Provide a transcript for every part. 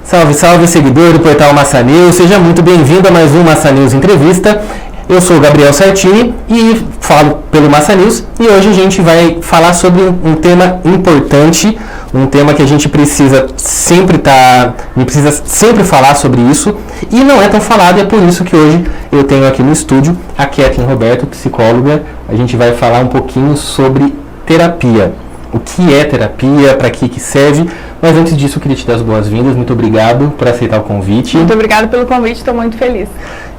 Salve, salve, seguidor do Portal Massa News, seja muito bem-vindo a mais um Massa News Entrevista. Eu sou o Gabriel Sartini e falo pelo Massa News e hoje a gente vai falar sobre um tema importante, um tema que a gente precisa sempre falar sobre isso e não é tão falado, e é por isso que hoje eu tenho aqui no estúdio a Kathleen Roberto, psicóloga. A gente vai falar um pouquinho sobre terapia. O que é terapia, para que serve, mas antes disso eu queria te dar as boas-vindas, muito obrigado por aceitar o convite. Muito obrigada pelo convite, estou muito feliz.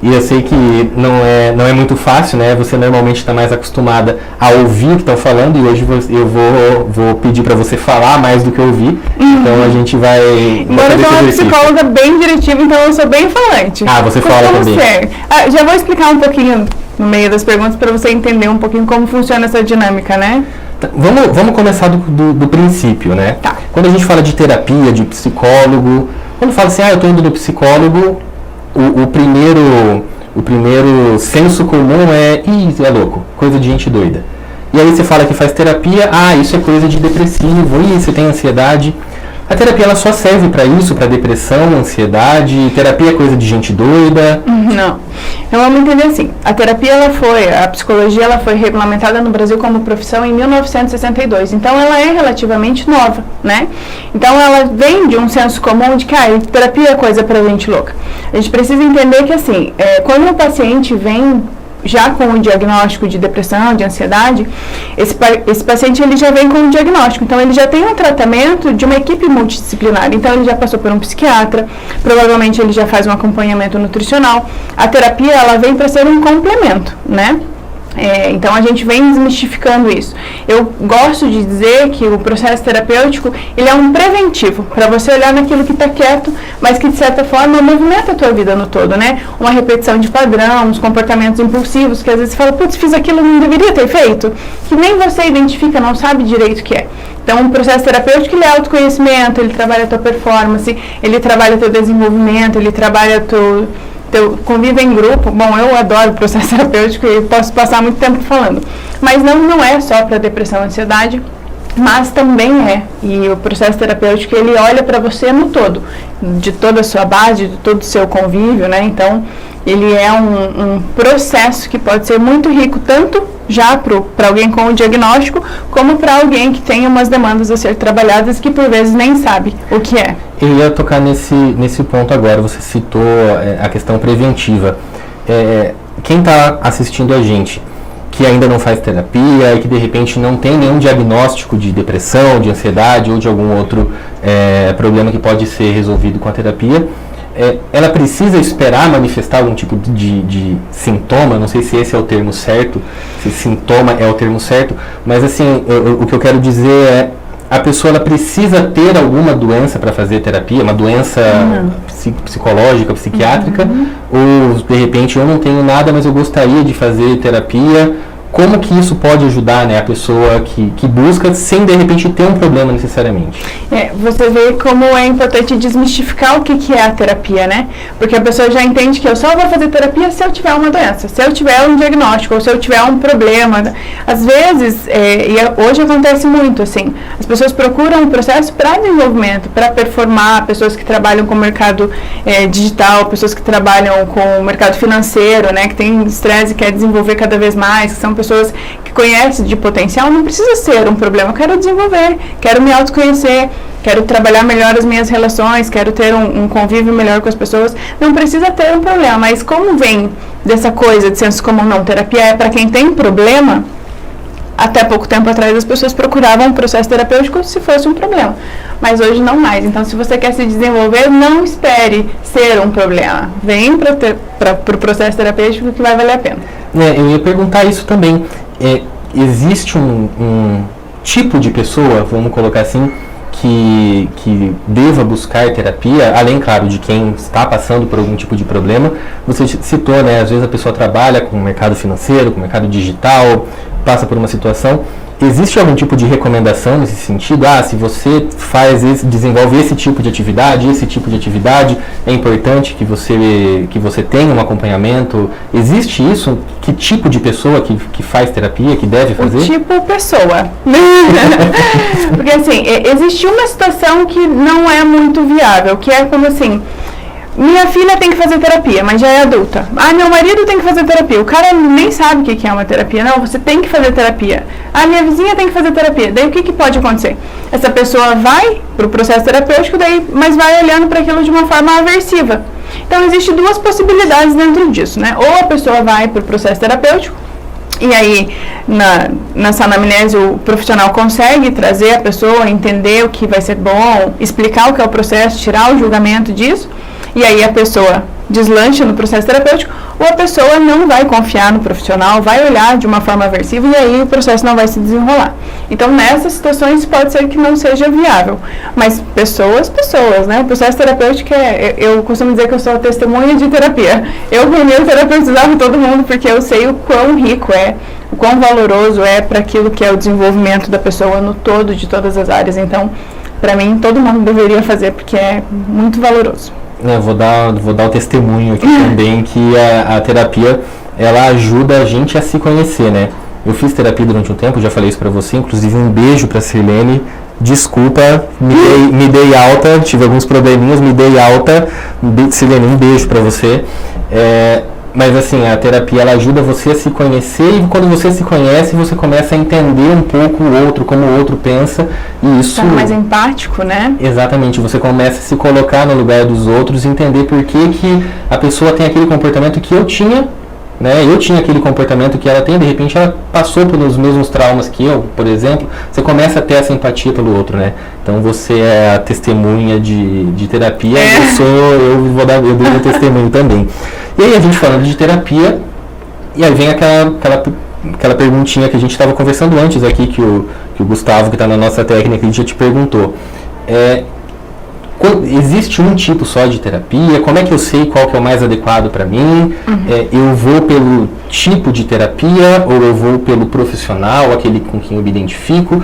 E eu sei que não é muito fácil, né? Você normalmente está mais acostumada a ouvir o que estão falando e hoje eu vou pedir para você falar mais do que ouvir. Então a gente vai... Embora eu sou uma psicóloga bem diretiva, então eu sou bem falante. Ah, você fala também. Já vou explicar um pouquinho no meio das perguntas para você entender um pouquinho como funciona essa dinâmica, né? Vamos começar do princípio, né? Tá. Quando a gente fala de terapia, de psicólogo, quando fala assim, eu estou indo no psicólogo, o primeiro senso comum é louco, coisa de gente doida. E aí você fala que faz terapia, isso é coisa de depressivo, você tem ansiedade. A terapia ela só serve para isso, para depressão, ansiedade, terapia é coisa de gente doida? Não. Então vamos entender assim, a psicologia ela foi regulamentada no Brasil como profissão em 1962, então ela é relativamente nova, né? Então ela vem de um senso comum de que terapia é coisa para gente louca. A gente precisa entender que assim, quando o paciente vem já com o diagnóstico de depressão, de ansiedade, esse paciente ele já vem com um diagnóstico, então ele já tem um tratamento de uma equipe multidisciplinar, então ele já passou por um psiquiatra, provavelmente ele já faz um acompanhamento nutricional. A terapia ela vem para ser um complemento, né? Então a gente vem desmistificando isso. Eu gosto de dizer que o processo terapêutico ele é um preventivo para você olhar naquilo que está quieto, mas que de certa forma movimenta a tua vida no todo, né? Uma repetição de padrão, uns comportamentos impulsivos que às vezes você fala, putz, fiz aquilo, não deveria ter feito, que nem você identifica, não sabe direito o que é. Então o processo terapêutico ele é autoconhecimento, ele trabalha a tua performance, ele trabalha o teu desenvolvimento, ele trabalha teu convívio em grupo. Bom, eu adoro o processo terapêutico e posso passar muito tempo falando, mas não é só para depressão e ansiedade, mas também e o processo terapêutico ele olha para você no todo, de toda a sua base, de todo o seu convívio, né? Então ele é um processo que pode ser muito rico, tanto já para alguém com o diagnóstico, como para alguém que tem umas demandas a ser trabalhadas que por vezes nem sabe o que é. Eu ia tocar nesse ponto agora, você citou a questão preventiva. Quem está assistindo a gente, que ainda não faz terapia e que de repente não tem nenhum diagnóstico de depressão, de ansiedade ou de algum outro problema que pode ser resolvido com a terapia, ela precisa esperar manifestar algum tipo de sintoma, não sei se esse é o termo certo, se sintoma é o termo certo, mas assim, o que eu quero dizer a pessoa ela precisa ter alguma doença para fazer terapia, uma doença psicológica, psiquiátrica, ou de repente eu não tenho nada, mas eu gostaria de fazer terapia. Como que isso pode ajudar, né, a pessoa que busca sem de repente ter um problema necessariamente? Você vê como é importante desmistificar o que é a terapia, né? Porque a pessoa já entende que eu só vou fazer terapia se eu tiver uma doença, se eu tiver um diagnóstico ou se eu tiver um problema. Às vezes, hoje acontece muito assim, as pessoas procuram um processo para desenvolvimento, para performar, pessoas que trabalham com o mercado digital, pessoas que trabalham com o mercado financeiro, né, que tem estresse e quer desenvolver cada vez mais, que são pessoas que conhecem de potencial. Não precisa ser um problema, eu quero desenvolver, quero me autoconhecer, quero trabalhar melhor as minhas relações, quero ter um convívio melhor com as pessoas. Não precisa ter um problema, mas como vem dessa coisa de senso comum, não, terapia é para quem tem problema. Até pouco tempo atrás as pessoas procuravam um processo terapêutico se fosse um problema, mas hoje não mais. Então se você quer se desenvolver, não espere ser um problema, vem para o processo terapêutico que vai valer a pena. Eu ia perguntar isso também, existe um tipo de pessoa, vamos colocar assim, que deva buscar terapia, além, claro, de quem está passando por algum tipo de problema? Você citou, né, às vezes a pessoa trabalha com o mercado financeiro, com o mercado digital, passa por uma situação. existe algum tipo de recomendação nesse sentido? Se você desenvolve esse tipo de atividade, é importante que você tenha um acompanhamento. Existe isso? Que tipo de pessoa que faz terapia, que deve fazer? O tipo pessoa. Porque assim, existe uma situação que não é muito viável, que é como assim, minha filha tem que fazer terapia, mas já é adulta. Meu marido tem que fazer terapia. O cara nem sabe o que é uma terapia. Não, você tem que fazer terapia. Minha vizinha tem que fazer terapia. Daí o que pode acontecer? Essa pessoa vai para o processo terapêutico, mas vai olhando para aquilo de uma forma aversiva. Então, existem duas possibilidades dentro disso, né? Ou a pessoa vai para o processo terapêutico, e aí, nessa anamnese, o profissional consegue trazer a pessoa, entender o que vai ser bom, explicar o que é o processo, tirar o julgamento disso. E aí a pessoa deslancha no processo terapêutico, ou a pessoa não vai confiar no profissional, vai olhar de uma forma aversiva e aí o processo não vai se desenrolar. Então, nessas situações pode ser que não seja viável. Mas pessoas, né? O processo terapêutico eu costumo dizer que eu sou a testemunha de terapia. Eu, primeiro, terapeutizava todo mundo porque eu sei o quão rico é, o quão valoroso é para aquilo que é o desenvolvimento da pessoa no todo, de todas as áreas. Então, para mim, todo mundo deveria fazer porque é muito valoroso. Vou dar o testemunho aqui também, que a terapia, ela ajuda a gente a se conhecer, né? Eu fiz terapia durante um tempo, já falei isso pra você, inclusive um beijo pra Sirlene. Desculpa, me dei alta, tive alguns probleminhas, me dei alta. Sirlene, um beijo pra você. Mas assim, a terapia, ela ajuda você a se conhecer, e quando você se conhece, você começa a entender um pouco o outro, como o outro pensa, e isso... mais empático, né? Exatamente, você começa a se colocar no lugar dos outros e entender por que a pessoa tem aquele comportamento que eu tinha, né? Eu tinha aquele comportamento que ela tem, de repente ela passou pelos mesmos traumas que eu, por exemplo. Você começa a ter essa empatia pelo outro, né? Então você é a testemunha de terapia, eu dei meu testemunho também. E aí a gente falando de terapia, e aí vem aquela perguntinha que a gente estava conversando antes aqui, que o Gustavo, que está na nossa técnica, ele já te perguntou. Existe um tipo só de terapia? Como é que eu sei qual que é o mais adequado para mim? Eu vou pelo tipo de terapia ou eu vou pelo profissional, aquele com quem eu me identifico?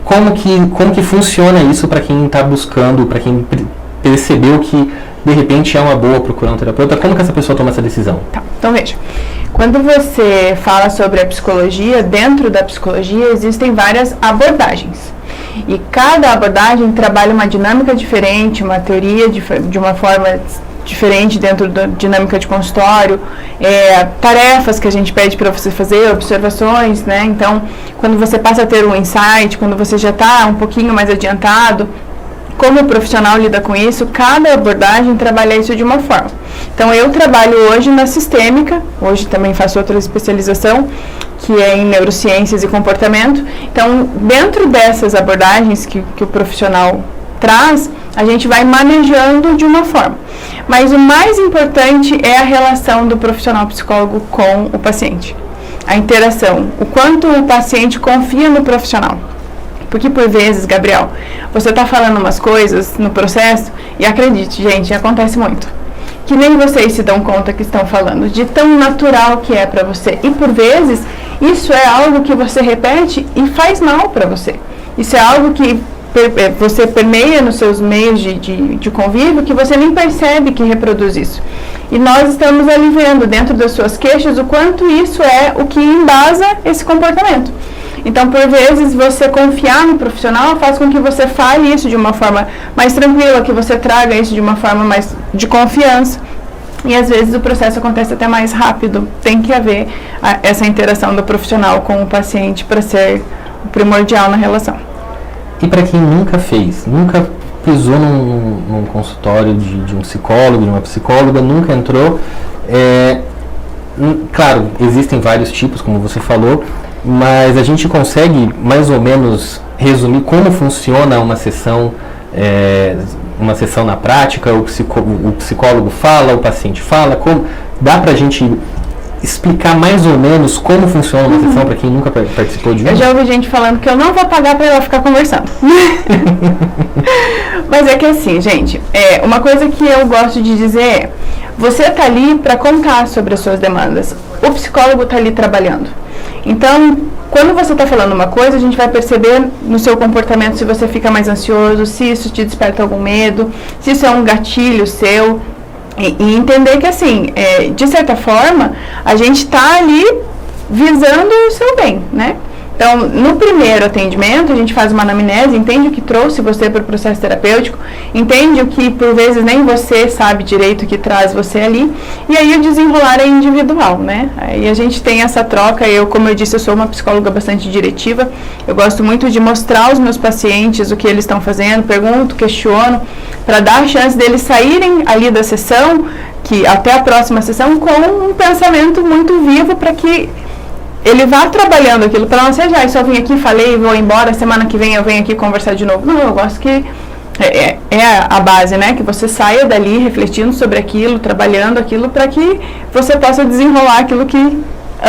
Como que funciona isso para quem está buscando, para quem percebeu que de repente é uma boa procurar um terapeuta? Como que essa pessoa toma essa decisão? Tá, então veja, quando você fala sobre a psicologia, dentro da psicologia existem várias abordagens. E cada abordagem trabalha uma dinâmica diferente, uma teoria de uma forma diferente dentro da dinâmica de consultório, tarefas que a gente pede para você fazer, observações, né? Então, quando você passa a ter um insight, quando você já está um pouquinho mais adiantado, como o profissional lida com isso, cada abordagem trabalha isso de uma forma. Então, eu trabalho hoje na sistêmica, hoje também faço outra especialização, que é em neurociências e comportamento. Então, dentro dessas abordagens que o profissional traz, a gente vai manejando de uma forma. Mas o mais importante é a relação do profissional psicólogo com o paciente. A interação, o quanto o paciente confia no profissional. Porque por vezes, Gabriel, você está falando umas coisas no processo e acredite, gente, acontece muito. Que nem vocês se dão conta que estão falando, de tão natural que é para você. E por vezes, isso é algo que você repete e faz mal para você. Isso é algo que você permeia nos seus meios de convívio, que você nem percebe que reproduz isso. E nós estamos ali vendo dentro das suas queixas o quanto isso é o que embasa esse comportamento. Então, por vezes, você confiar no profissional faz com que você fale isso de uma forma mais tranquila, que você traga isso de uma forma mais de confiança. E, às vezes, o processo acontece até mais rápido. Tem que haver essa interação do profissional com o paciente para ser primordial na relação. E para quem nunca pisou num consultório de um psicólogo, de uma psicóloga, nunca entrou, claro, existem vários tipos, como você falou, mas a gente consegue mais ou menos resumir como funciona uma sessão na prática. O psicólogo fala, o paciente fala, dá pra gente explicar mais ou menos como funciona uma sessão para quem nunca participou de uma? Eu já ouvi gente falando que eu não vou pagar para ela ficar conversando. Mas é que assim, gente, uma coisa que eu gosto de dizer é, você tá ali para contar sobre as suas demandas. O psicólogo tá ali trabalhando. Então, quando você está falando uma coisa, a gente vai perceber no seu comportamento se você fica mais ansioso, se isso te desperta algum medo, se isso é um gatilho seu. E entender que, assim, de certa forma, a gente está ali visando o seu bem, né? Então, no primeiro atendimento, a gente faz uma anamnese, entende o que trouxe você para o processo terapêutico, entende o que, por vezes, nem você sabe direito o que traz você ali, e aí o desenrolar é individual, né? Aí a gente tem essa troca, como eu disse, eu sou uma psicóloga bastante diretiva, eu gosto muito de mostrar aos meus pacientes o que eles estão fazendo, pergunto, questiono, para dar a chance deles saírem ali da sessão, que até a próxima sessão, com um pensamento muito vivo para que ele vá trabalhando aquilo, para não ser já, só vim aqui, falei, vou embora, semana que vem eu venho aqui conversar de novo. Não, eu gosto que é a base, né? Que você saia dali refletindo sobre aquilo, trabalhando aquilo, para que você possa desenrolar aquilo que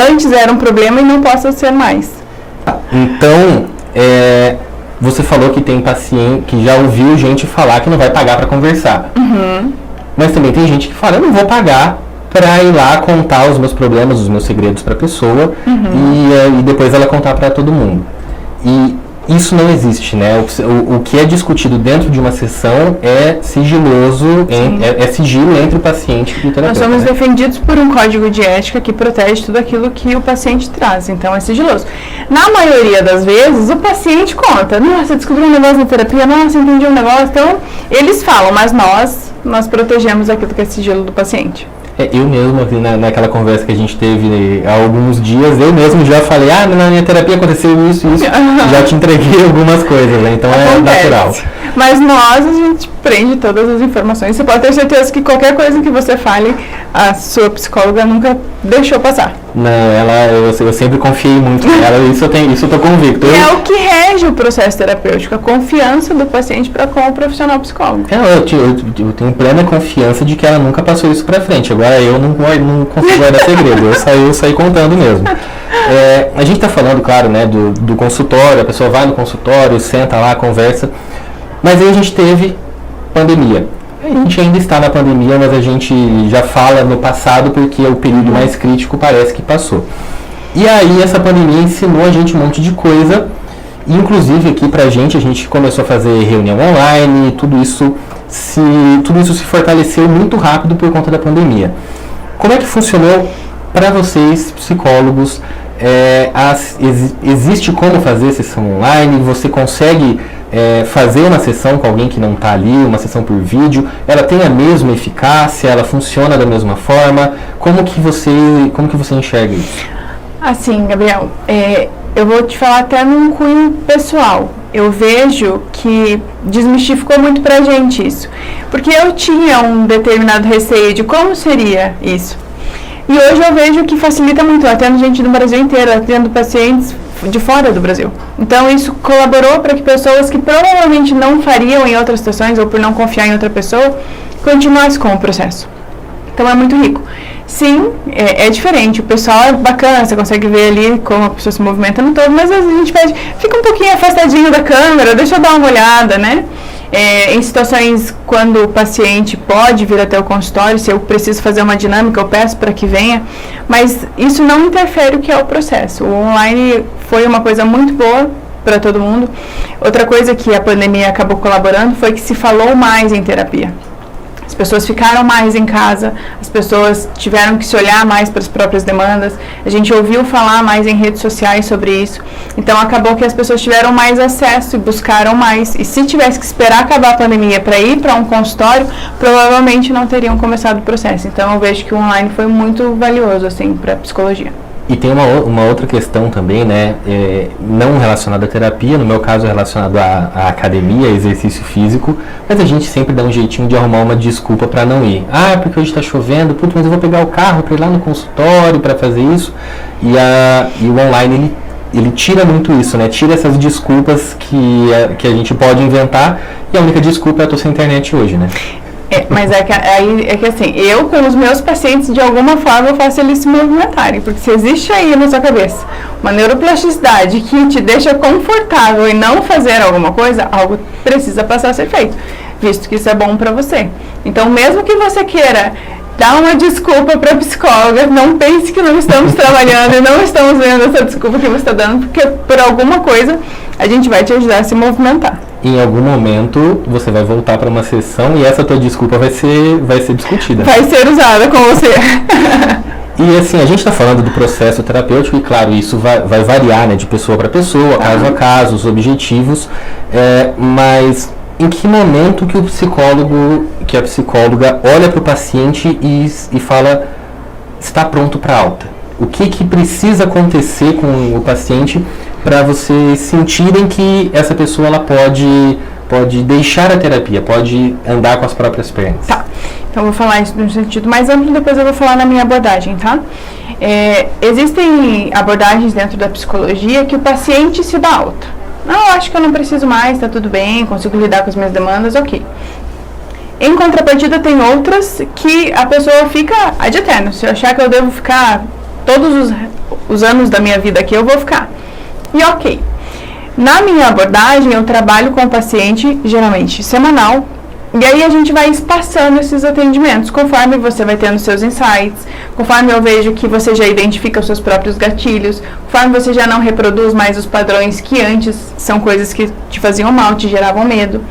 antes era um problema e não possa ser mais. Então, você falou que tem paciente que já ouviu gente falar que não vai pagar para conversar. Uhum. Mas também tem gente que fala, eu não vou pagar para ir lá contar os meus problemas, os meus segredos para a pessoa, e depois ela contar para todo mundo. E isso não existe, né? O que é discutido dentro de uma sessão é sigiloso, é sigilo entre o paciente e o terapeuta. Nós somos né? defendidos por um código de ética que protege tudo aquilo que o paciente traz, então é sigiloso. Na maioria das vezes, o paciente conta, nossa, descobri um negócio na terapia, nossa, entendi um negócio, então eles falam, mas nós protegemos aquilo que é sigilo do paciente. Eu mesmo, naquela conversa que a gente teve há alguns dias, eu mesmo já falei, na minha terapia aconteceu isso, já te entreguei algumas coisas, né? Então é natural. Mas a gente prende todas as informações. Você pode ter certeza que qualquer coisa que você fale, a sua psicóloga nunca deixou passar. Não, eu sempre confiei muito nela, isso eu tô convicto. É o que rege o processo terapêutico, a confiança do paciente para com o profissional psicólogo. Eu tenho plena confiança de que ela nunca passou isso pra frente. Agora eu não consigo guardar segredo, eu saí contando mesmo. A gente tá falando, claro, né, do consultório, a pessoa vai no consultório, senta lá, conversa, mas aí a gente teve pandemia. A gente ainda está na pandemia, mas a gente já fala no passado porque o período mais crítico parece que passou. E aí essa pandemia ensinou a gente um monte de coisa, inclusive aqui pra gente, a gente começou a fazer reunião online, tudo isso se fortaleceu muito rápido por conta da pandemia. Como é que funcionou para vocês, psicólogos? Existe como fazer sessão online? Você consegue fazer uma sessão com alguém que não está ali, uma sessão por vídeo? Ela tem a mesma eficácia? Ela funciona da mesma forma? Como que você enxerga isso? Assim, Gabriel, eu vou te falar até num cunho pessoal. Eu vejo que desmistificou muito pra gente isso. Porque eu tinha um determinado receio de como seria isso. E hoje eu vejo que facilita muito. Eu atendo gente do Brasil inteiro, atendo pacientes de fora do Brasil. Então isso colaborou para que pessoas que provavelmente não fariam em outras situações ou por não confiar em outra pessoa, continuassem com o processo. Então é muito rico. Sim, é diferente, o pessoal é bacana, você consegue ver ali como a pessoa se movimenta no todo, mas às vezes a gente pede, fica um pouquinho afastadinho da câmera, deixa eu dar uma olhada, né? Em situações quando o paciente pode vir até o consultório, se eu preciso fazer uma dinâmica, eu peço para que venha, mas isso não interfere o que é o processo. O online foi uma coisa muito boa para todo mundo. Outra coisa que a pandemia acabou colaborando foi que se falou mais em terapia. As pessoas ficaram mais em casa, as pessoas tiveram que se olhar mais para as próprias demandas, a gente ouviu falar mais em redes sociais sobre isso, então acabou que as pessoas tiveram mais acesso e buscaram mais, e se tivesse que esperar acabar a pandemia para ir para um consultório, provavelmente não teriam começado o processo. Então eu vejo que o online foi muito valioso assim, para a psicologia. E tem uma outra questão também, né, não relacionada à terapia, no meu caso relacionado à academia, exercício físico, mas a gente sempre dá um jeitinho de arrumar uma desculpa para não ir. Porque hoje está chovendo, mas eu vou pegar o carro para ir lá no consultório para fazer isso. E o online, ele tira muito isso, né, tira essas desculpas que a gente pode inventar, e a única desculpa é eu tô sem internet hoje, né. Mas é que assim, eu com os meus pacientes, de alguma forma, eu faço eles se movimentarem, porque se existe aí na sua cabeça uma neuroplasticidade que te deixa confortável em não fazer alguma coisa, algo precisa passar a ser feito, visto que isso é bom para você. Então, mesmo que você queira dá uma desculpa para a psicóloga, não pense que não estamos trabalhando e não estamos vendo essa desculpa que você está dando, porque por alguma coisa a gente vai te ajudar a se movimentar. Em algum momento você vai voltar para uma sessão e essa tua desculpa vai ser discutida. Vai ser usada com você. E assim, a gente está falando do processo terapêutico e claro, isso vai variar, né, de pessoa para pessoa, caso a caso, os objetivos, mas em que momento que o psicólogo, que a psicóloga olha para o paciente e fala, está pronto para alta? O que precisa acontecer com o paciente para vocês sentirem que essa pessoa ela pode deixar a terapia, pode andar com as próprias pernas? Tá, então eu vou falar isso no sentido mais amplo, depois eu vou falar na minha abordagem, tá? Existem abordagens dentro da psicologia que o paciente se dá alta. Não, acho que eu não preciso mais, tá tudo bem, consigo lidar com as minhas demandas, ok. Em contrapartida, tem outras que a pessoa fica ad eterno. Se eu achar que eu devo ficar todos os anos da minha vida aqui, eu vou ficar. E ok. Na minha abordagem, eu trabalho com o paciente, geralmente semanal, e aí a gente vai espaçando esses atendimentos, conforme você vai tendo seus insights, conforme eu vejo que você já identifica os seus próprios gatilhos, conforme você já não reproduz mais os padrões que antes são coisas que te faziam mal, te geravam medo.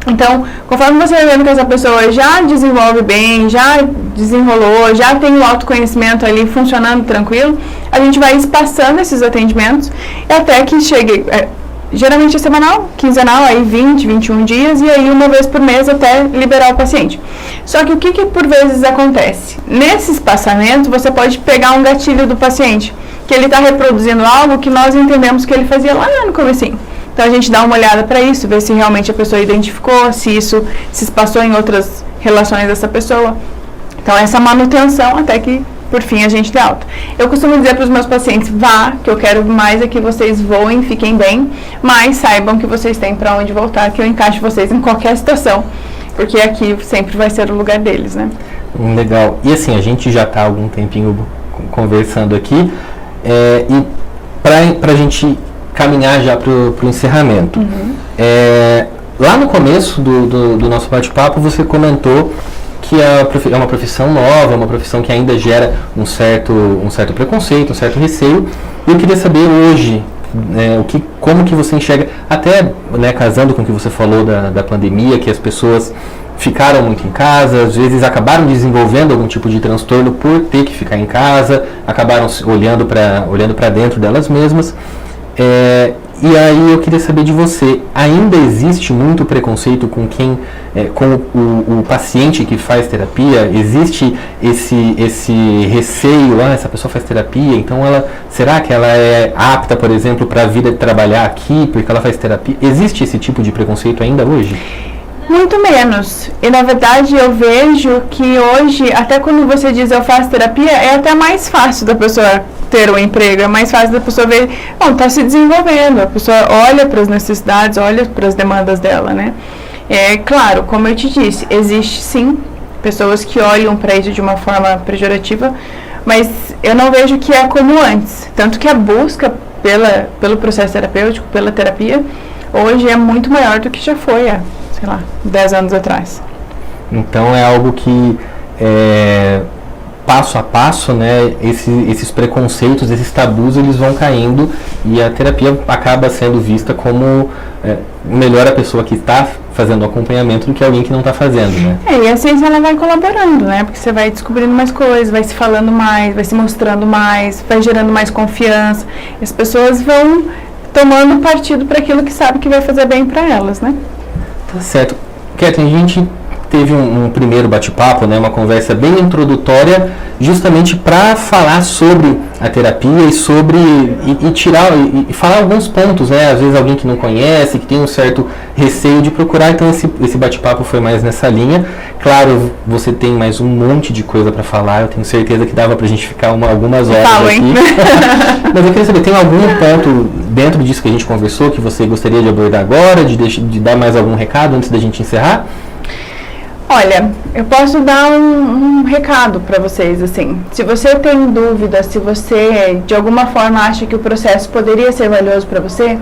Então, conforme você vai vendo que essa pessoa já desenvolve bem, já desenrolou, já tem o autoconhecimento ali funcionando tranquilo, a gente vai espaçando esses atendimentos até que chegue... geralmente é semanal, quinzenal, aí 20, 21 dias e aí uma vez por mês até liberar o paciente. Só que o que por vezes acontece? Nesse espaçamento você pode pegar um gatilho do paciente, que ele está reproduzindo algo que nós entendemos que ele fazia lá no comecinho. Então a gente dá uma olhada para isso, ver se realmente a pessoa identificou, se isso se passou em outras relações dessa pessoa. Então essa manutenção até que por fim a gente dá alta. Eu costumo dizer para os meus pacientes, vá, que eu quero mais é que vocês voem, fiquem bem, mas saibam que vocês têm para onde voltar, que eu encaixo vocês em qualquer situação, porque aqui sempre vai ser o lugar deles, né? Legal. E assim, a gente já está há algum tempinho conversando aqui, e para a gente caminhar já para o encerramento. Lá no começo do nosso bate-papo, você comentou que é uma profissão nova, uma profissão que ainda gera um certo preconceito, um certo receio. E eu queria saber hoje, como que você enxerga, até casando com o que você falou da pandemia, que as pessoas ficaram muito em casa, às vezes acabaram desenvolvendo algum tipo de transtorno por ter que ficar em casa, acabaram olhando para dentro delas mesmas. E aí eu queria saber de você, ainda existe muito preconceito com com o paciente que faz terapia? Existe esse receio, essa pessoa faz terapia, então será que ela é apta, por exemplo, para a vida de trabalhar aqui, porque ela faz terapia? Existe esse tipo de preconceito ainda hoje? Muito menos. E na verdade eu vejo que hoje, até quando você diz eu faço terapia, é até mais fácil da pessoa ter um emprego, é mais fácil da pessoa ver, está se desenvolvendo, a pessoa olha para as necessidades, olha para as demandas dela, né? Claro, como eu te disse, existe sim pessoas que olham para isso de uma forma pejorativa, mas eu não vejo que é como antes. Tanto que a busca pelo processo terapêutico, pela terapia, hoje é muito maior do que já foi há, 10 anos atrás. Então é algo que passo a passo, né, esses preconceitos, esses tabus, eles vão caindo e a terapia acaba sendo vista como melhor a pessoa que está fazendo o acompanhamento do que alguém que não está fazendo, né? E a ciência ela vai colaborando, né? Porque você vai descobrindo mais coisas, vai se falando mais, vai se mostrando mais, vai gerando mais confiança. E as pessoas vão tomando partido para aquilo que sabe que vai fazer bem para elas, né? Tá certo. Kathleen, a gente teve um primeiro bate-papo, né, uma conversa bem introdutória, justamente para falar sobre a terapia e sobre e falar alguns pontos, né, às vezes alguém que não conhece, que tem um certo receio de procurar, então esse bate-papo foi mais nessa linha. Claro, você tem mais um monte de coisa para falar, eu tenho certeza que dava pra gente ficar algumas horas aqui. Mas eu queria saber, tem algum ponto dentro disso que a gente conversou que você gostaria de abordar agora, de dar mais algum recado antes da gente encerrar? Olha, eu posso dar um recado para vocês, assim. Se você tem dúvida, se você de alguma forma acha que o processo poderia ser valioso para você,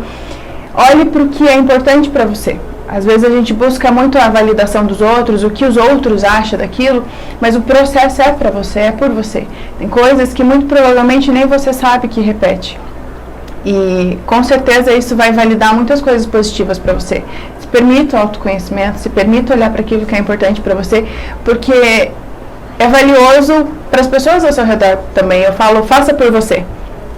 olhe para o que é importante para você. Às vezes a gente busca muito a validação dos outros, o que os outros acham daquilo, mas o processo é para você, é por você. Tem coisas que muito provavelmente nem você sabe que repete. E com certeza isso vai validar muitas coisas positivas para você. Se permita o autoconhecimento, se permita olhar para aquilo que é importante para você, porque é valioso para as pessoas ao seu redor também. Eu falo, faça por você.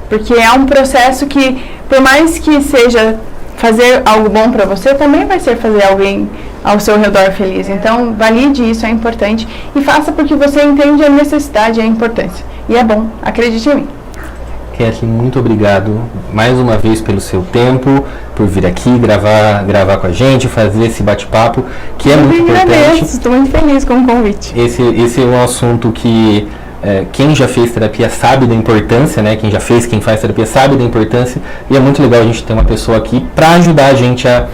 Porque é um processo que, por mais que seja fazer algo bom para você, também vai ser fazer alguém ao seu redor feliz. Então, valide isso, é importante. E faça porque você entende a necessidade e a importância. E é bom, acredite em mim. Kathleen, muito obrigado mais uma vez pelo seu tempo, por vir aqui gravar com a gente, fazer esse bate-papo, que é muito importante. Estou muito feliz com o convite. Esse é um assunto que quem já fez terapia sabe da importância, né? Quem faz terapia sabe da importância, e é muito legal a gente ter uma pessoa aqui para ajudar a gente a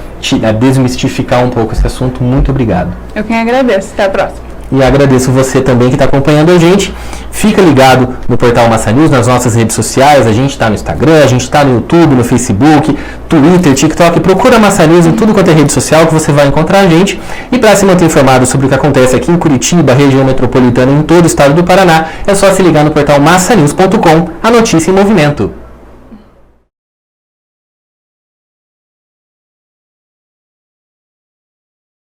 desmistificar um pouco esse assunto. Muito obrigado. Eu quem agradeço. Até a próxima. E agradeço você também que está acompanhando a gente. Fica ligado no portal Massa News, nas nossas redes sociais. A gente está no Instagram, a gente está no YouTube, no Facebook, Twitter, TikTok. Procura Massa News em tudo quanto é rede social que você vai encontrar a gente. E para se manter informado sobre o que acontece aqui em Curitiba, região metropolitana e em todo o estado do Paraná, é só se ligar no portal massanews.com, a notícia em movimento.